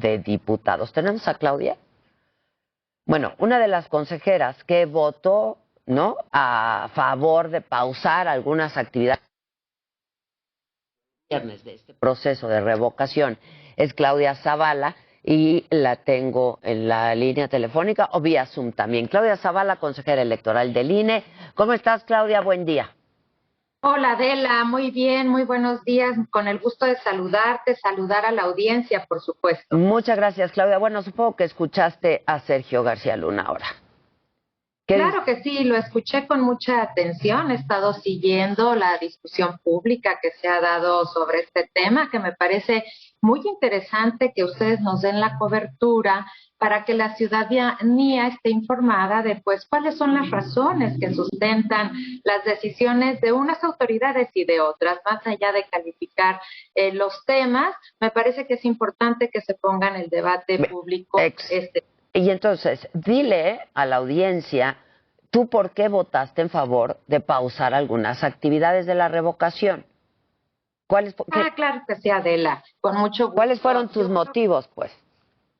de Diputados. ¿Tenemos a Claudia? Bueno, una de las consejeras que votó, ¿no?, a favor de pausar algunas actividades de este proceso de revocación es Claudia Zavala, y la tengo en la línea telefónica o vía Zoom también. Claudia Zavala, consejera electoral del INE. ¿Cómo estás, Claudia? Buen día. Hola, Adela, muy bien, muy buenos días. Con el gusto de saludarte, saludar a la audiencia, por supuesto. Muchas gracias, Claudia. Bueno, supongo que escuchaste a Sergio García Luna ahora. Claro que sí, lo escuché con mucha atención. He estado siguiendo la discusión pública que se ha dado sobre este tema, que me parece muy interesante que ustedes nos den la cobertura para que la ciudadanía esté informada de pues cuáles son las razones que sustentan las decisiones de unas autoridades y de otras. Más allá de calificar los temas, me parece que es importante que se ponga en el debate público Y entonces, dile a la audiencia, ¿tú por qué votaste en favor de pausar algunas actividades de la revocación? Claro que sí, Adela, con mucho gusto. ¿Cuáles fueron tus motivos, pues?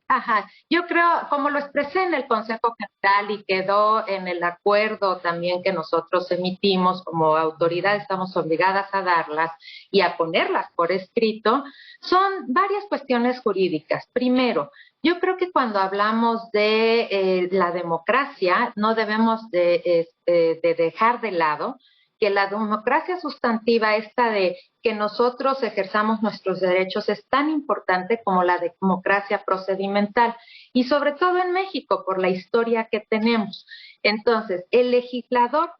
Ajá, yo creo, como lo expresé en el Consejo General y quedó en el acuerdo también que nosotros emitimos como autoridad, estamos obligadas a darlas y a ponerlas por escrito, son varias cuestiones jurídicas. Primero, yo creo que cuando hablamos de la democracia, no debemos de dejar de lado que la democracia sustantiva, esta de que nosotros ejerzamos nuestros derechos, es tan importante como la democracia procedimental, y sobre todo en México, por la historia que tenemos. Entonces, el legislador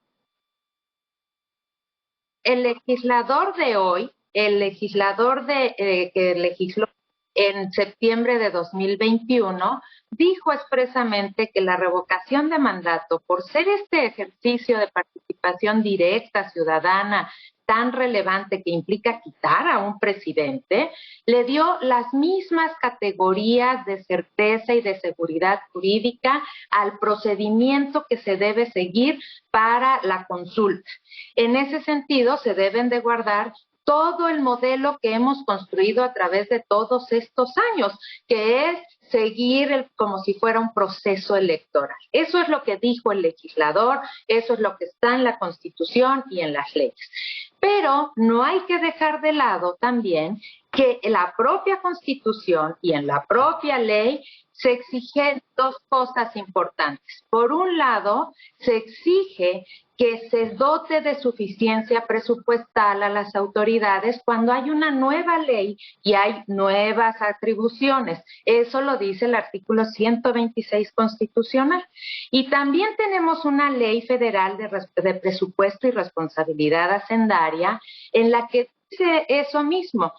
de hoy, el legislador que legisló en septiembre de 2021, dijo expresamente que la revocación de mandato, por ser este ejercicio de participación directa ciudadana tan relevante que implica quitar a un presidente, le dio las mismas categorías de certeza y de seguridad jurídica al procedimiento que se debe seguir para la consulta. En ese sentido, se deben de guardar todo el modelo que hemos construido a través de todos estos años, que es seguir como si fuera un proceso electoral. Eso es lo que dijo el legislador, eso es lo que está en la Constitución y en las leyes. Pero no hay que dejar de lado también que en la propia Constitución y en la propia ley se exigen dos cosas importantes. Por un lado, se exige que se dote de suficiencia presupuestal a las autoridades cuando hay una nueva ley y hay nuevas atribuciones. Eso lo dice el artículo 126 constitucional. Y también tenemos una ley federal de presupuesto y responsabilidad hacendaria en la que dice eso mismo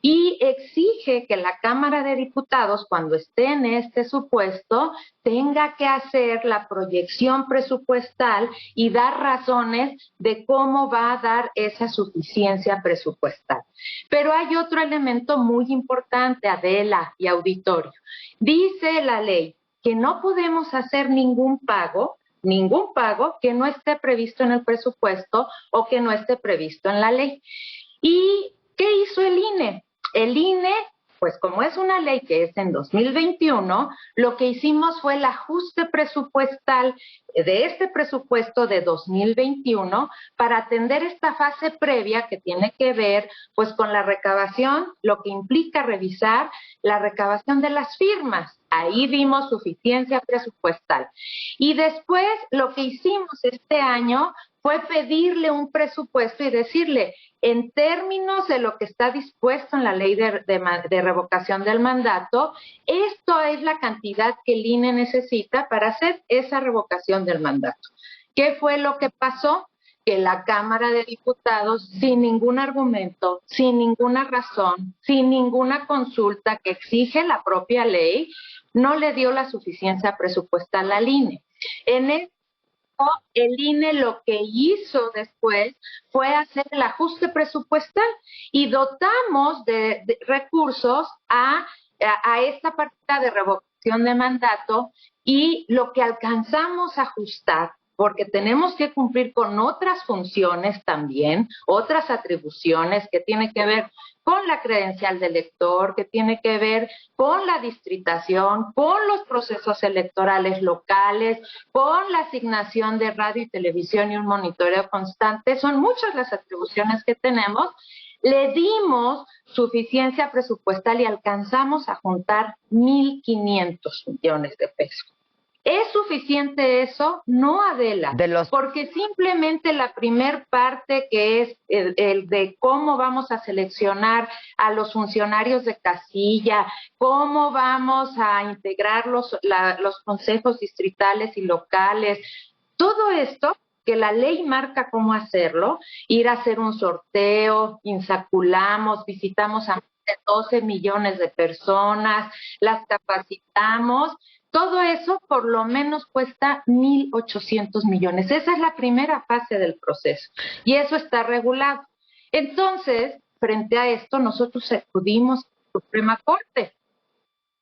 y exige que la Cámara de Diputados, cuando esté en este supuesto, tenga que hacer la proyección presupuestal y dar razones de cómo va a dar esa suficiencia presupuestal. Pero hay otro elemento muy importante, Adela y auditorio. Dice la ley que no podemos hacer ningún pago que no esté previsto en el presupuesto o que no esté previsto en la ley. ¿Y qué hizo el INE? El INE, pues como es una ley que es en 2021, lo que hicimos fue el ajuste presupuestal de este presupuesto de 2021 para atender esta fase previa que tiene que ver pues con la recabación, lo que implica revisar la recabación de las firmas. Ahí vimos suficiencia presupuestal. Y después lo que hicimos este año fue pedirle un presupuesto y decirle, en términos de lo que está dispuesto en la ley de revocación del mandato, esto es la cantidad que el INE necesita para hacer esa revocación del mandato. ¿Qué fue lo que pasó? Que la Cámara de Diputados, sin ningún argumento, sin ninguna razón, sin ninguna consulta que exige la propia ley, no le dio la suficiencia presupuestal al INE. En esto, el INE lo que hizo después fue hacer el ajuste presupuestal y dotamos de recursos a esta partida de revocación de mandato, y lo que alcanzamos a ajustar porque tenemos que cumplir con otras funciones también, otras atribuciones que tienen que ver con la credencial del elector, que tiene que ver con la distritación, con los procesos electorales locales, con la asignación de radio y televisión y un monitoreo constante. Son muchas las atribuciones que tenemos. Le dimos suficiencia presupuestal y alcanzamos a juntar 1,500 millones de pesos. ¿Es suficiente eso? No, Adela, porque simplemente la primer parte, que es el de cómo vamos a seleccionar a los funcionarios de casilla, cómo vamos a integrar los consejos distritales y locales, todo esto que la ley marca cómo hacerlo, ir a hacer un sorteo, insaculamos, visitamos a más de 12 millones de personas, las capacitamos. Todo eso por lo menos cuesta 1,800 millones. Esa es la primera fase del proceso y eso está regulado. Entonces, frente a esto, nosotros acudimos a la Suprema Corte.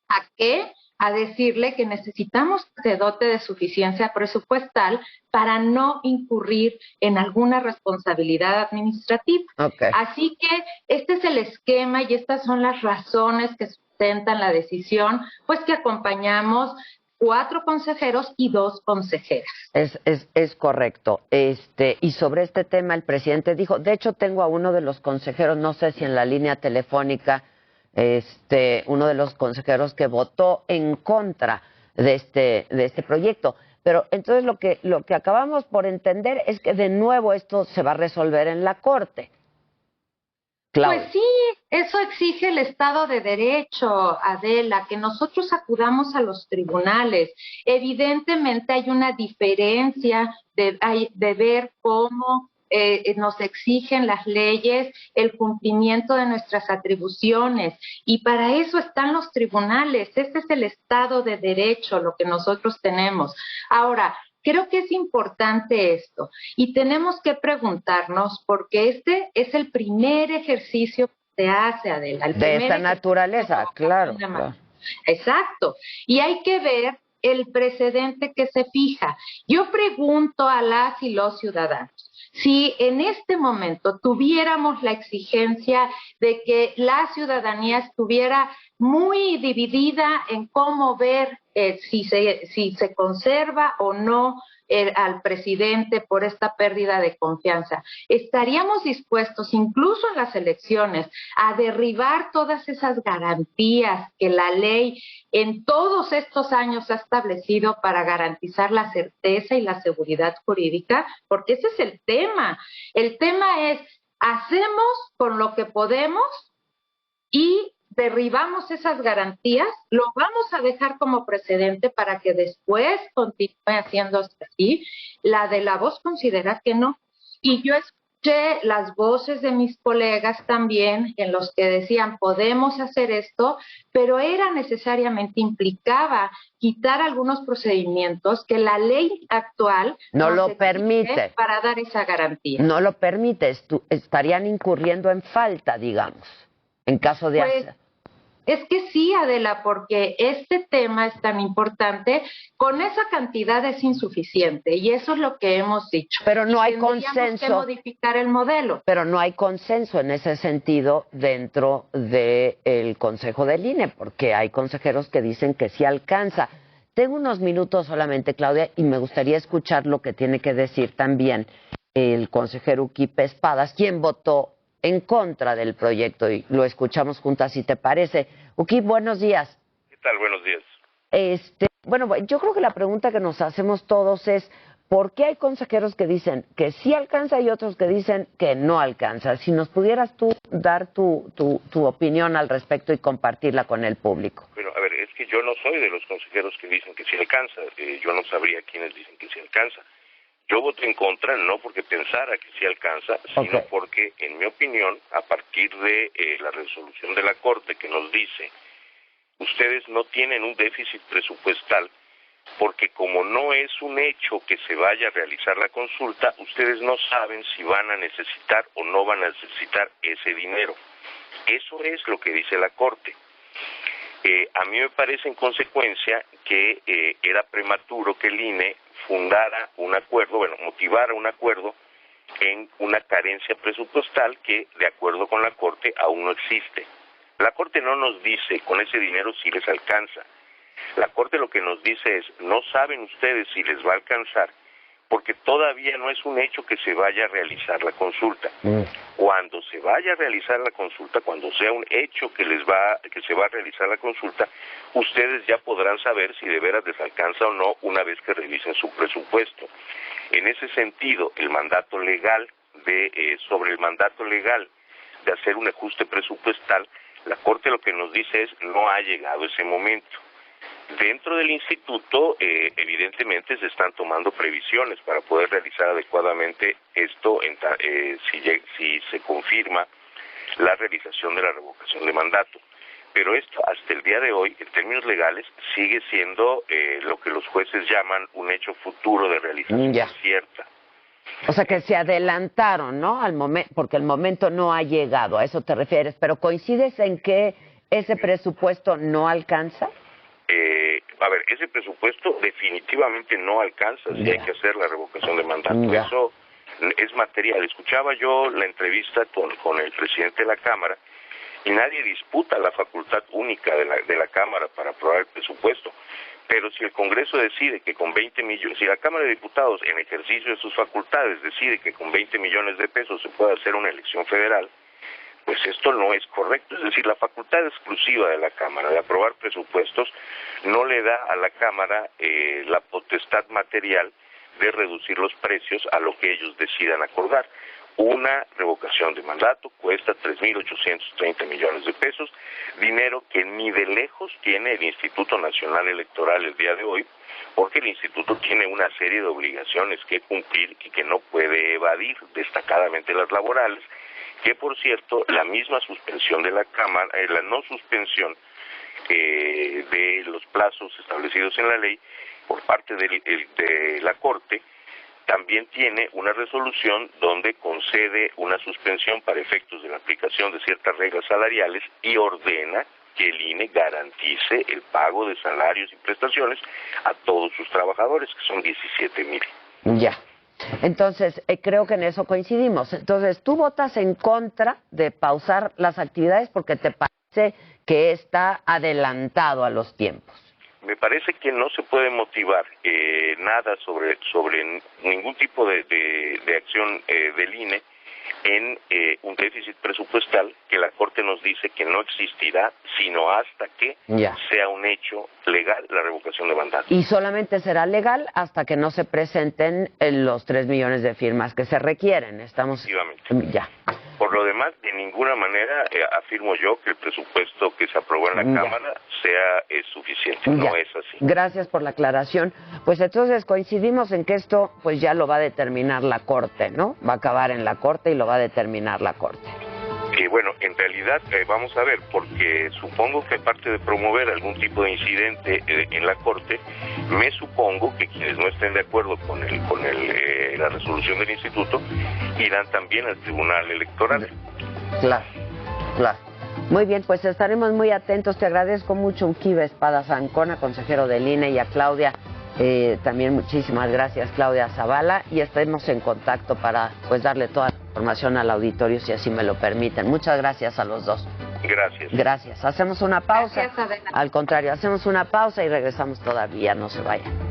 ¿A qué? A decirle que necesitamos que se dote de suficiencia presupuestal para no incurrir en alguna responsabilidad administrativa. Okay. Así que este es el esquema y estas son las razones que sustentan la decisión, pues que acompañamos 4 consejeros y 2 consejeras. Es correcto. Y sobre este tema el presidente dijo, de hecho tengo a uno de los consejeros, no sé si en la línea telefónica, uno de los consejeros que votó en contra de este proyecto. Pero entonces lo que acabamos por entender es que de nuevo esto se va a resolver en la Corte. Claudia. Pues sí, eso exige el Estado de Derecho, Adela, que nosotros acudamos a los tribunales. Evidentemente hay una diferencia de ver cómo nos exigen las leyes el cumplimiento de nuestras atribuciones, y para eso están los tribunales. Este es el Estado de Derecho, lo que nosotros tenemos. Ahora, creo que es importante esto y tenemos que preguntarnos, porque este es el primer ejercicio que se hace, Adela. De esta naturaleza, claro. Exacto. Y hay que ver el precedente que se fija. Yo pregunto a las y los ciudadanos, si en este momento tuviéramos la exigencia de que la ciudadanía estuviera muy dividida en cómo ver si se conserva o no al presidente por esta pérdida de confianza, ¿estaríamos dispuestos, incluso en las elecciones, a derribar todas esas garantías que la ley en todos estos años ha establecido para garantizar la certeza y la seguridad jurídica? Porque ese es el tema. El tema es, hacemos con lo que podemos y derribamos esas garantías, lo vamos a dejar como precedente para que después continúe haciéndose así. La de la voz considera que no. Y yo escuché las voces de mis colegas también en los que decían, podemos hacer esto, pero era necesariamente, implicaba quitar algunos procedimientos que la ley actual no lo permite para dar esa garantía. No lo permite, estarían incurriendo en falta, digamos, en caso de hacer. Es que sí, Adela, porque este tema es tan importante, con esa cantidad es insuficiente y eso es lo que hemos dicho. Pero no hay consenso. Tendríamos que modificar el modelo. Pero no hay consenso en ese sentido dentro del Consejo del INE, porque hay consejeros que dicen que sí alcanza. Tengo unos minutos solamente, Claudia, y me gustaría escuchar lo que tiene que decir también el consejero Uquipe Espadas, quien votó en contra del proyecto, y lo escuchamos juntas, si te parece. Uquipe, buenos días. ¿Qué tal? Buenos días. Bueno, yo creo que la pregunta que nos hacemos todos es, ¿por qué hay consejeros que dicen que sí alcanza y otros que dicen que no alcanza? Si nos pudieras tú dar tu opinión al respecto y compartirla con el público. Bueno, a ver, es que yo no soy de los consejeros que dicen que sí alcanza. Yo no sabría quiénes dicen que sí alcanza. Yo voté en contra, no porque pensara que sí alcanza, sino porque, en mi opinión, a partir de la resolución de la Corte que nos dice, ustedes no tienen un déficit presupuestal, porque como no es un hecho que se vaya a realizar la consulta, ustedes no saben si van a necesitar o no van a necesitar ese dinero. Eso es lo que dice la Corte. A mí me parece en consecuencia que era prematuro que el INE fundara un acuerdo, bueno, motivara un acuerdo en una carencia presupuestal que, de acuerdo con la Corte, aún no existe. La Corte no nos dice con ese dinero si les alcanza. La Corte lo que nos dice es, no saben ustedes si les va a alcanzar, porque todavía no es un hecho que se vaya a realizar la consulta. Cuando se vaya a realizar la consulta, cuando sea un hecho que se va a realizar la consulta, ustedes ya podrán saber si de veras les alcanza o no una vez que revisen su presupuesto. En ese sentido, el mandato legal sobre el mandato legal de hacer un ajuste presupuestal, la Corte lo que nos dice es no ha llegado ese momento. Dentro del instituto, evidentemente, se están tomando previsiones para poder realizar adecuadamente esto si se confirma la realización de la revocación de mandato. Pero esto, hasta el día de hoy, en términos legales, sigue siendo lo que los jueces llaman un hecho futuro de realización cierta. O sea, que se adelantaron, ¿no? Porque el momento no ha llegado, a eso te refieres. Pero ¿coincides en que ese presupuesto no alcanza? A ver, ese presupuesto definitivamente no alcanza si hay que hacer la revocación de mandato. Eso es material. Escuchaba yo la entrevista con el presidente de la Cámara y nadie disputa la facultad única de la Cámara para aprobar el presupuesto. Pero si el Congreso decide que con 20 millones, si la Cámara de Diputados en ejercicio de sus facultades decide que con 20 millones de pesos se puede hacer una elección federal, pues esto no es correcto. Es decir, la facultad exclusiva de la Cámara de aprobar presupuestos no le da a la Cámara la potestad material de reducir los precios a lo que ellos decidan acordar. Una revocación de mandato cuesta 3.830 millones de pesos, dinero que ni de lejos tiene el Instituto Nacional Electoral el día de hoy, porque el Instituto tiene una serie de obligaciones que cumplir y que no puede evadir, destacadamente las laborales, que por cierto, la misma suspensión de la Cámara, la no suspensión de los plazos establecidos en la ley por parte de la Corte, también tiene una resolución donde concede una suspensión para efectos de la aplicación de ciertas reglas salariales y ordena que el INE garantice el pago de salarios y prestaciones a todos sus trabajadores, que son 17,000. Ya. Entonces, creo que en eso coincidimos. Entonces, tú votas en contra de pausar las actividades porque te parece que está adelantado a los tiempos. Me parece que no se puede motivar nada sobre ningún tipo de acción del INE en un déficit presupuestal que la Corte nos dice que no existirá sino hasta que sea un hecho legal la revocación de mandato. Y solamente será legal hasta que no se presenten los 3 millones de firmas que se requieren. Estamos... Ya. Por lo demás, de ninguna manera afirmo yo que el presupuesto que se aprobó en la Cámara sea suficiente. No es así. Gracias por la aclaración. Pues entonces coincidimos en que esto pues ya lo va a determinar la Corte, ¿no? Va a acabar en la Corte y lo va a determinar la Corte. Bueno, en realidad vamos a ver, porque supongo que aparte de promover algún tipo de incidente en la Corte, me supongo que quienes no estén de acuerdo con la resolución del Instituto irán también al Tribunal Electoral. Claro. Muy bien, pues estaremos muy atentos. Te agradezco mucho, Uquiba Espadas Ancona, consejero del INE, y a Claudia. También muchísimas gracias, Claudia Zavala, y estaremos en contacto para pues darle toda la información al auditorio, si así me lo permiten. Muchas gracias a los dos. Gracias. Hacemos una pausa. Gracias, Adela. Al contrario, hacemos una pausa y regresamos todavía, no se vayan.